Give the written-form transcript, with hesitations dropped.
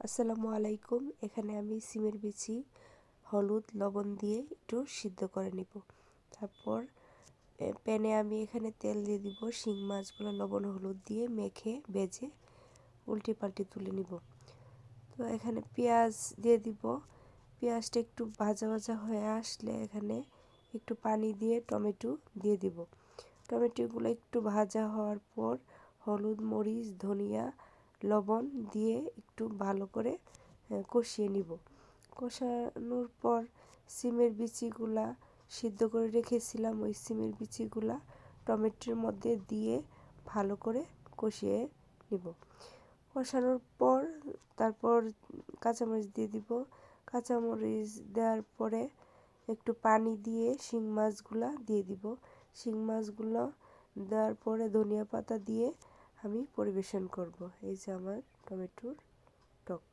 আসসালামু আলাইকুম। এখানে আমি সিমের বিচি হলুদ লবণ দিয়ে একটু সিদ্ধ করে নিব। তারপর প্যানে আমি এখানে তেল দিয়ে দিব। শিং মাছগুলো লবণ হলুদ দিয়ে মেখে ভেজে উল্টে পাল্টে তুলে নিব। তো এখানে পেঁয়াজ দিয়ে দিব। পেঁয়াজটা একটু ভাজা ভাজা হয়ে আসলে এখানে একটু পানি দিয়ে টমেটো দিয়ে দিব। টমেটোগুলো একটু ভাজা হওয়ার পর হলুদ মরিচ ধনিয়া লবণ দিয়ে একটু ভালো করে কষিয়ে নিব। কষানোর পর সিমের বিচিগুলা সিদ্ধ করে রেখেছিলাম, ওই সিমের বিচিগুলা টমেটোর মধ্যে দিয়ে ভালো করে কষিয়ে নিব। কষানোর পর তারপর কাঁচামরিচ দিয়ে দিব। কাঁচামরিচ দেওয়ার পরে একটু পানি দিয়ে শিং মাছগুলা দিয়ে দিব। শিং মাছগুলো দেওয়ার পরে ধনিয়া পাতা দিয়ে আমি পরিবেশন করব। এই যে আমার টমেটোর টক।